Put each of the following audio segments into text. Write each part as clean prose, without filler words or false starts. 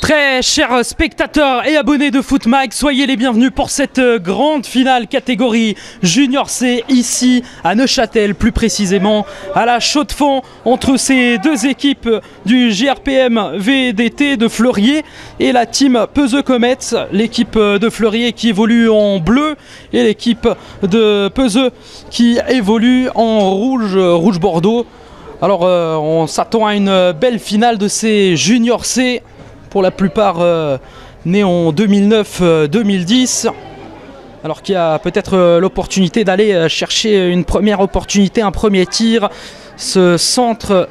Très chers spectateurs et abonnés de FootMag, soyez les bienvenus pour cette grande finale catégorie Junior C ici à Neuchâtel, plus précisément à la Chaux-de-Fonds, entre ces deux équipes du JRPM VDT de Fleurier et la team Peseux Comets, l'équipe de Fleurier qui évolue en bleu et l'équipe de Peseux qui évolue en rouge bordeaux. Alors on s'attend à une belle finale de ces Junior C, pour la plupart nés en 2009-2010, alors qu'il y a peut-être l'opportunité d'aller chercher une première opportunité, un premier tir. Ce centre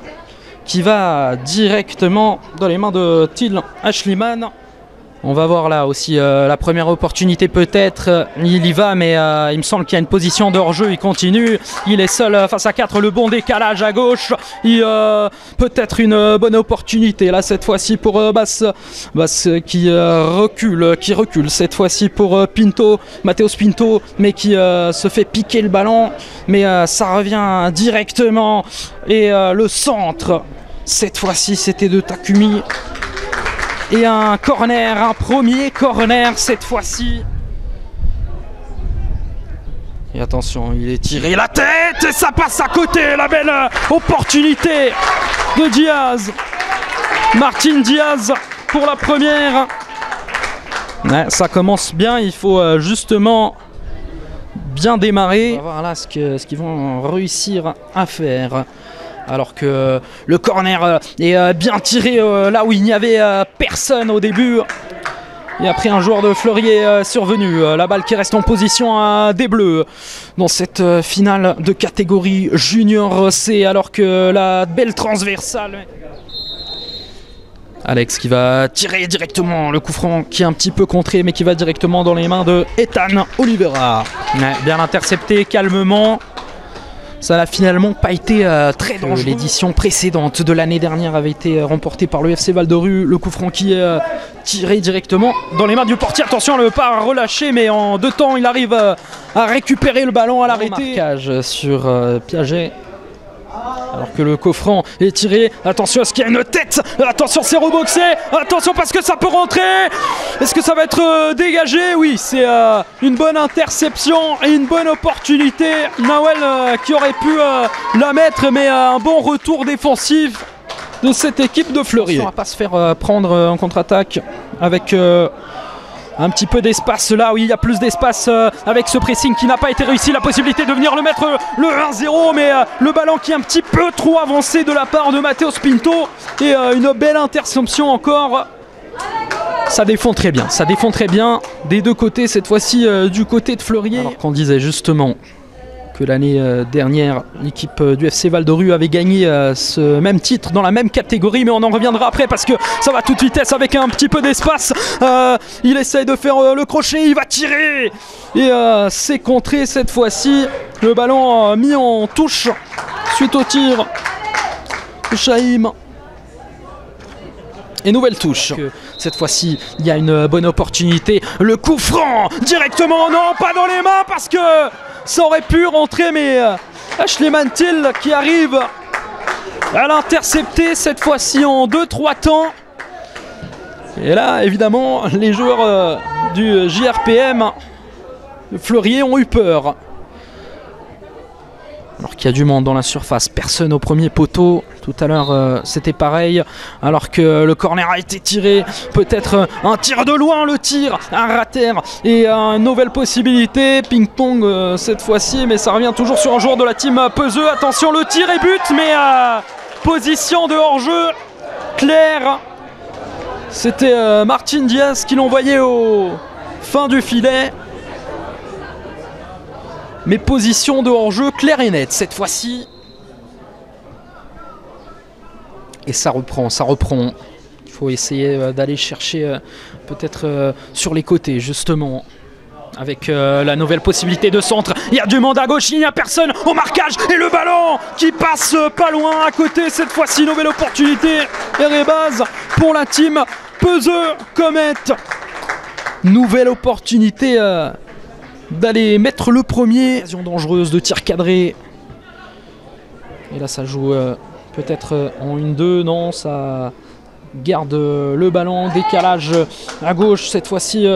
qui va directement dans les mains de Till Ashliman. On va voir là aussi la première opportunité peut-être, il y va mais il me semble qu'il y a une position de hors-jeu, il continue, il est seul face à 4, le bon décalage à gauche, peut-être une bonne opportunité là cette fois-ci pour Bass qui recule cette fois-ci pour Pinto, Mathéos Pinto, mais qui se fait piquer le ballon, mais ça revient directement et le centre, cette fois-ci c'était de Takumi. Et un corner, un premier corner cette fois-ci. Et attention, il est tiré la tête et ça passe à côté. La belle opportunité de Diaz. Martin Diaz pour la première. Ouais, ça commence bien, il faut justement bien démarrer. On va voir là ce qu'ils vont réussir à faire. Alors que le corner est bien tiré là où il n'y avait personne au début. Et après un joueur de Fleurier survenu, la balle qui reste en position des Bleus dans cette finale de catégorie Junior C, alors que la belle transversale. Alex qui va tirer directement le coup franc qui est un petit peu contré mais qui va directement dans les mains de Ethan Oliveira. Ouais, bien intercepté calmement. Ça n'a finalement pas été très dangereux. L'édition précédente de l'année dernière avait été remportée par le FC Val-de-Rue. Le coup franc qui est tiré directement dans les mains du portier. Attention, le pas relâché, mais en deux temps, il arrive à récupérer le ballon à l'arrêté. Marquage sur Piaget. Alors que le coup franc est tiré, attention à ce qu'il y a une tête, attention c'est reboxé, attention parce que ça peut rentrer. Est-ce que ça va être dégagé? Oui, c'est une bonne interception et une bonne opportunité. Nawel qui aurait pu la mettre, mais un bon retour défensif de cette équipe de Fleurier. On va pas se faire prendre en contre-attaque avec un petit peu d'espace là où il y a plus d'espace avec ce pressing qui n'a pas été réussi, la possibilité de venir le mettre le 1-0, mais le ballon qui est un petit peu trop avancé de la part de Mathéos Pinto et une belle interception encore. Ça défend très bien des deux côtés, cette fois-ci du côté de Fleurier. Alors qu'on disait justement que l'année dernière, l'équipe du FC Val-de-Rue avait gagné ce même titre dans la même catégorie, mais on en reviendra après parce que ça va toute vitesse avec un petit peu d'espace. Il essaye de faire le crochet, il va tirer et c'est contré cette fois-ci. Le ballon mis en touche suite au tir de Chaim. Et nouvelle touche. Cette fois-ci, il y a une bonne opportunité. Le coup franc directement, non, pas dans les mains parce que ça aurait pu rentrer, mais Ashliman Till qui arrive à l'intercepter cette fois-ci en 2-3 temps. Et là, évidemment, les joueurs du JRPM de Fleurier ont eu peur. Alors qu'il y a du monde dans la surface, personne au premier poteau. Tout à l'heure c'était pareil, alors que le corner a été tiré, peut-être un tir de loin, le tir, un rater et une nouvelle possibilité, ping-pong cette fois-ci, mais ça revient toujours sur un joueur de la team Peseux. Attention, le tir et but, mais position de hors-jeu claire. C'était Martin Diaz qui l'envoyait au fin du filet. Mais position de hors-jeu claire et nette cette fois-ci. Et ça reprend. Il faut essayer d'aller chercher peut-être sur les côtés justement. Avec la nouvelle possibilité de centre. Il y a du monde à gauche, il n'y a personne au marquage. Et le ballon qui passe pas loin à côté cette fois-ci. Nouvelle opportunité. Et rebase pour la team Peseux Comets. Nouvelle opportunité d'aller mettre le premier. Occasion dangereuse de tir cadré. Et là ça joue peut-être en 1-2. Non, ça garde le ballon, décalage à gauche. Cette fois-ci,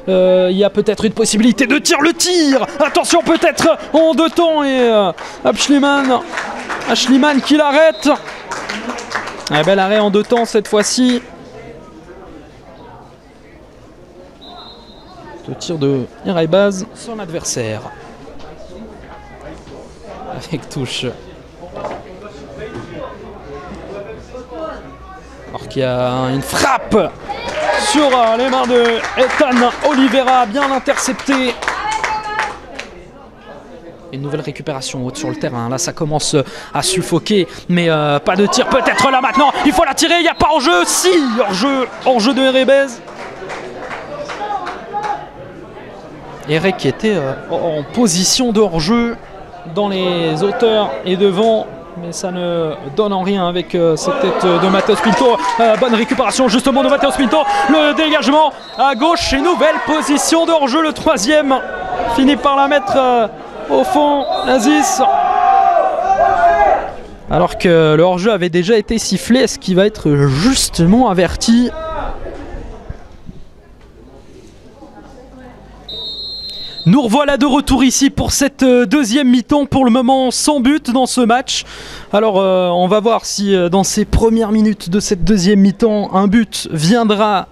il y a peut-être une possibilité de tir. Le tir, attention, peut-être en deux temps. Et Ashliman qui l'arrête. Un bel arrêt en deux temps cette fois-ci. Le tir de Iraibaz, son adversaire. Avec touche. Alors qu'il y a une frappe sur les mains de Ethan Oliveira, bien intercepté. Une nouvelle récupération haute sur le terrain. Là, ça commence à suffoquer, mais pas de tir. Peut-être là maintenant. Il faut la tirer. Il n'y a pas hors-jeu. Si, hors-jeu de Iraibaz. Eric qui était en position de hors-jeu dans les hauteurs et devant, mais ça ne donne en rien avec cette tête de Matheus Pinto. Bonne récupération justement de Matheus Pinto. Le dégagement à gauche et nouvelle position de hors-jeu. Le troisième finit par la mettre au fond, Aziz. Alors que le hors-jeu avait déjà été sifflé, est-ce qu'il va être justement averti ? Nous revoilà de retour ici pour cette deuxième mi-temps, pour le moment sans but dans ce match. Alors on va voir si dans ces premières minutes de cette deuxième mi-temps, un but viendra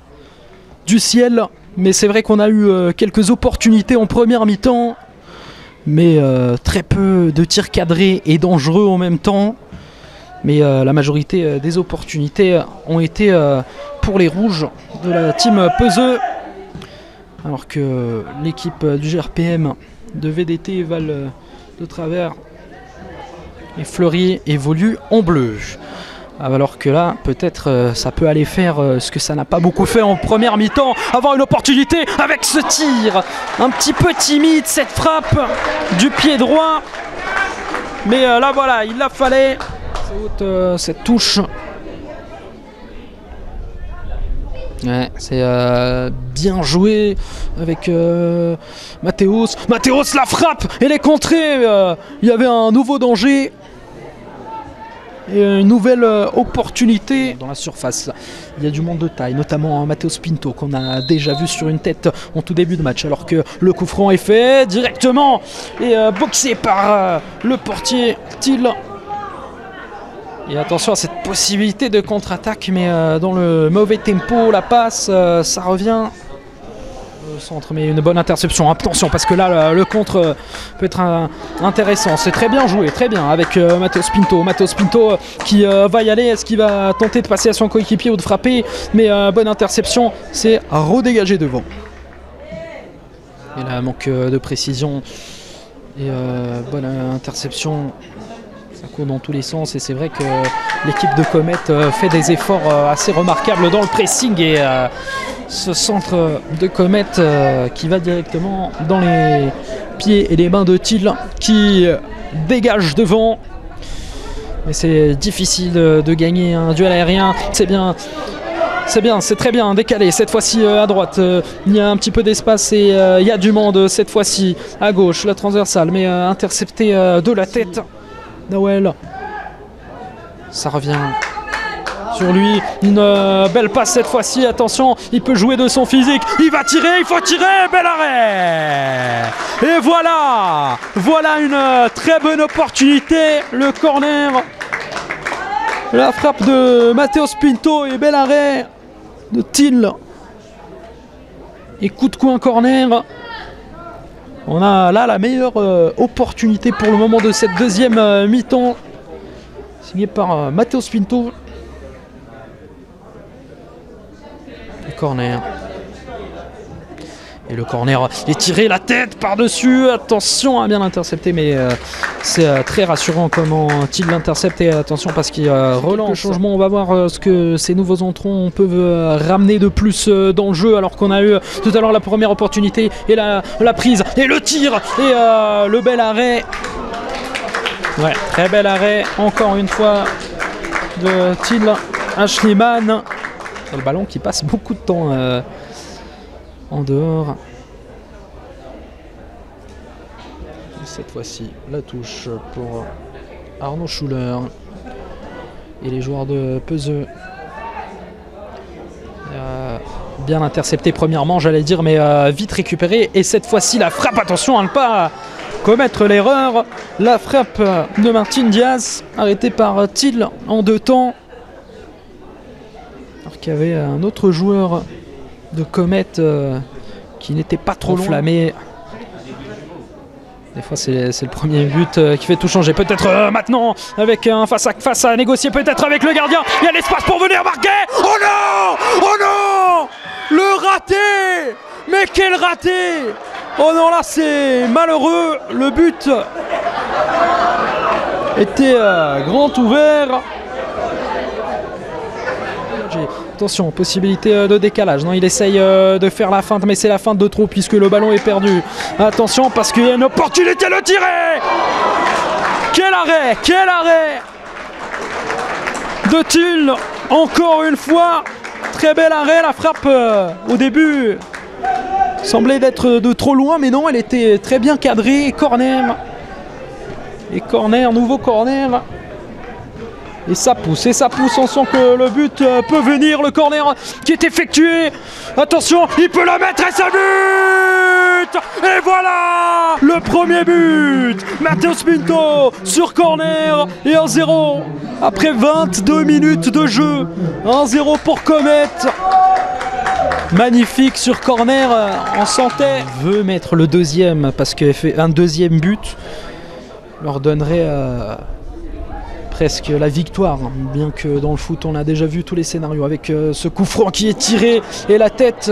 du ciel. Mais c'est vrai qu'on a eu quelques opportunités en première mi-temps, mais très peu de tirs cadrés et dangereux en même temps. Mais la majorité des opportunités ont été pour les rouges de la team Peseux. Alors que l'équipe du GRPM de VDT Val de Travers et Fleury évolue en bleu. Alors que là, peut-être ça peut aller faire ce que ça n'a pas beaucoup fait en première mi-temps. Avoir une opportunité avec ce tir. Un petit peu timide, cette frappe du pied droit. Mais là, voilà, il la fallait. Cette touche. Ouais, c'est bien joué avec Mathéos. Mathéos la frappe et les contrées. Il y avait un nouveau danger et une nouvelle opportunité dans la surface. Il y a du monde de taille, notamment Matheus Pinto qu'on a déjà vu sur une tête en tout début de match. Alors que le coup franc est fait directement et boxé par le portier Thiel. Et attention à cette possibilité de contre-attaque, mais dans le mauvais tempo, la passe, ça revient au centre, mais une bonne interception. Attention, parce que là, le contre peut être intéressant. C'est très bien joué, très bien, avec Matheus Pinto. Matheus Pinto qui va y aller. Est-ce qu'il va tenter de passer à son coéquipier ou de frapper? Mais bonne interception, c'est redégagé devant. Et là, manque de précision. Et bonne interception. Ça court dans tous les sens et c'est vrai que l'équipe de Comet fait des efforts assez remarquables dans le pressing et ce centre de Comet qui va directement dans les pieds et les mains de Thiel qui dégage devant. Mais c'est difficile de gagner un duel aérien. C'est bien, c'est très bien décalé. Cette fois-ci à droite, il y a un petit peu d'espace et il y a du monde cette fois-ci à gauche, la transversale, mais intercepté de la tête. Nawel, ça revient sur lui, une belle passe cette fois-ci, attention, il peut jouer de son physique, il va tirer, il faut tirer, bel arrêt. Et voilà une très bonne opportunité, le corner, la frappe de Matheus Pinto et bel arrêt de Thiel. Et coup de coin corner. On a là la meilleure opportunité pour le moment de cette deuxième mi-temps, signée par Matheus Pinto. Le corner. Et le corner est tiré, la tête par-dessus. Attention à bien l'intercepter, mais c'est très rassurant comment Thiel l'intercepte. Et attention parce qu'il relance le changement. On va voir ce que ces nouveaux entrants peuvent ramener de plus dans le jeu. Alors qu'on a eu tout à l'heure la première opportunité et la prise et le tir et le bel arrêt. Ouais, très bel arrêt encore une fois de Thiel Ashliman. Le ballon qui passe beaucoup de temps en dehors. Et cette fois-ci, la touche pour Arnaud Schuller et les joueurs de Peseux Bien intercepté premièrement, j'allais dire, mais vite récupéré. Et cette fois-ci, la frappe, attention à ne pas commettre l'erreur. La frappe de Martin Diaz, arrêtée par Thiel en 2 temps. Alors qu'il y avait un autre joueur de Comet qui n'était pas trop enflammé. Des fois c'est le premier but qui fait tout changer. Peut-être maintenant avec un face à négocier peut-être avec le gardien. Il y a l'espace pour venir marquer. Oh non! Oh non! Le raté! Mais quel raté! Oh non, là c'est malheureux. Le but était grand ouvert. Attention, possibilité de décalage. Non, il essaye de faire la feinte, mais c'est la feinte de trop puisque le ballon est perdu. Attention, parce qu'il y a une opportunité de tirer. Quel arrêt! Quel arrêt de Thiel! Encore une fois, très bel arrêt. La frappe au début semblait d'être de trop loin, mais non, elle était très bien cadrée. Corner. Et corner, nouveau corner. Et ça pousse, on sent que le but peut venir, le corner qui est effectué. Attention, il peut la mettre et ça but! Et voilà! Le premier but! Matheus Pinto sur corner et 1-0 après 22 minutes de jeu. 1-0 pour Comet. Magnifique sur corner, on sentait. Il veut mettre le deuxième parce qu'un deuxième but leur donnerait... presque la victoire, bien que dans le foot on a déjà vu tous les scénarios avec ce coup franc qui est tiré et la tête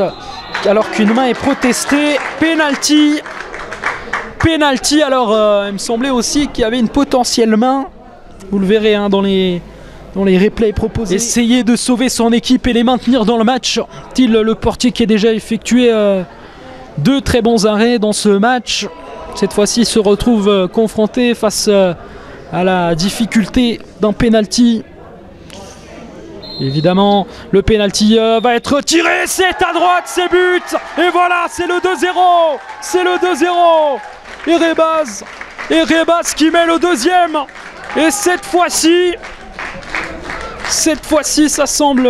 alors qu'une main est protestée. Penalty, alors il me semblait aussi qu'il y avait une potentielle main, vous le verrez hein, dans les replays proposés. Essayer de sauver son équipe et les maintenir dans le match. Thiel, le portier qui a déjà effectué 2 très bons arrêts dans ce match, cette fois-ci se retrouve confronté face à la difficulté d'un penalty. Évidemment, le penalty va être tiré, c'est à droite, c'est but. Et voilà, c'est le 2-0. C'est le 2-0. Et Rebaz qui met le deuxième. Et cette fois-ci, ça semble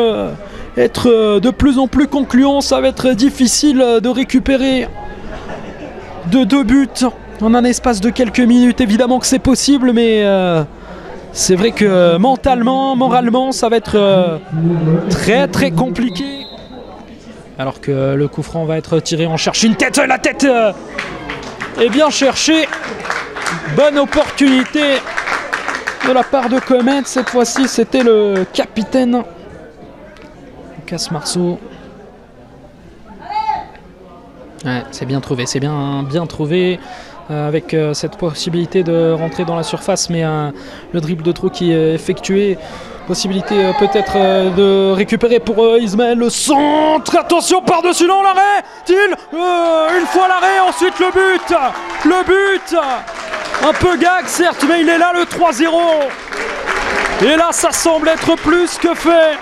être de plus en plus concluant. Ça va être difficile de récupérer de 2 buts en un espace de quelques minutes. Évidemment que c'est possible, mais c'est vrai que moralement, ça va être très très compliqué. Alors que le coup franc va être tiré, on cherche une tête, la tête est bien cherchée. Bonne opportunité de la part de Comet. Cette fois-ci, c'était le capitaine Lucas Marceau. Ouais, c'est bien trouvé, bien trouvé. Avec cette possibilité de rentrer dans la surface, mais le dribble de trop qui est effectué. Possibilité peut-être de récupérer pour Ismaël, le centre. Attention, par-dessus, non, l'arrêt. Thiel, une fois l'arrêt, ensuite le but. Un peu gag, certes, mais il est là, le 3-0. Et là, ça semble être plus que fait.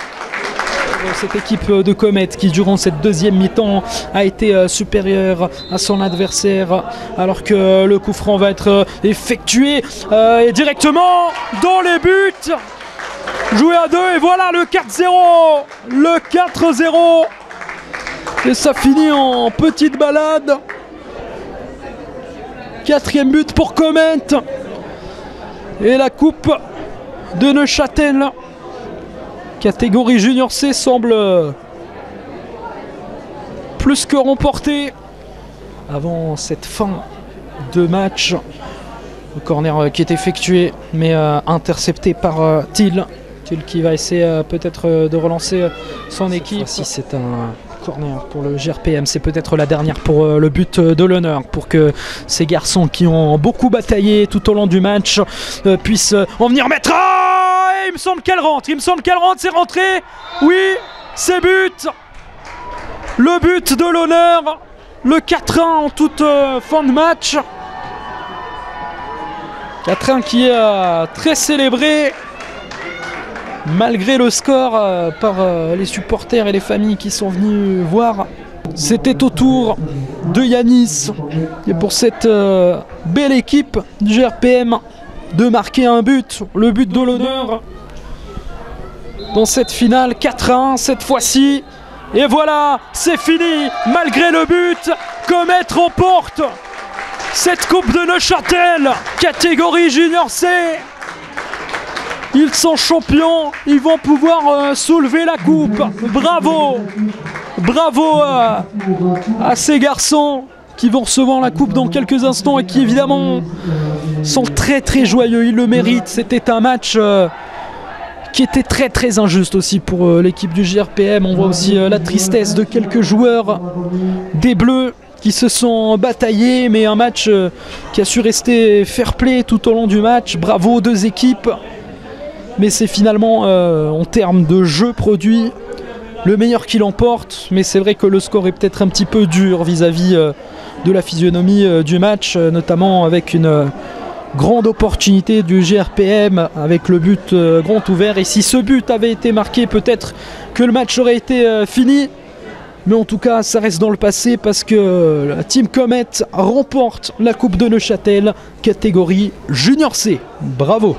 Cette équipe de Comet qui durant cette deuxième mi-temps a été supérieure à son adversaire, alors que le coup franc va être effectué et directement dans les buts. Joué à 2 et voilà le 4-0. Le 4-0. Et ça finit en petite balade. 4e but pour Comet. Et la coupe de Neuchâtel, catégorie Junior C, semble plus que remportée avant cette fin de match. Le corner qui est effectué mais intercepté par Thiel. Thiel qui va essayer peut-être de relancer son équipe. Si c'est un corner pour le GRPM, c'est peut-être la dernière pour le but de l'honneur, pour que ces garçons qui ont beaucoup bataillé tout au long du match puissent en venir mettre. Il me semble qu'elle rentre, c'est rentré. Oui, c'est but. Le but de l'honneur, le 4-1 en toute fin de match. 4-1 qui est très célébré malgré le score par les supporters et les familles qui sont venus voir. C'était au tour de Yanis et pour cette belle équipe du GRPM de marquer un but, le but de l'honneur dans cette finale. 4-1 cette fois-ci, Et voilà, c'est fini. Malgré le but, Comet remporte cette Coupe de Neuchâtel, catégorie Junior C. Ils sont champions, ils vont pouvoir soulever la coupe. Bravo, bravo à ces garçons qui vont recevoir la coupe dans quelques instants et qui évidemment sont très très joyeux, ils le méritent. C'était un match qui était très très injuste aussi pour l'équipe du JRPM. On voit aussi la tristesse de quelques joueurs des Bleus qui se sont bataillés, mais un match qui a su rester fair play tout au long du match. Bravo aux deux équipes, mais c'est finalement en termes de jeu produit le meilleur qui l'emporte. Mais c'est vrai que le score est peut-être un petit peu dur vis-à-vis de la physionomie du match, notamment avec une grande opportunité du GRPM avec le but grand ouvert. Et si ce but avait été marqué, peut-être que le match aurait été fini. Mais en tout cas, ça reste dans le passé parce que la Team Comet remporte la Coupe de Neuchâtel, catégorie Junior C. Bravo!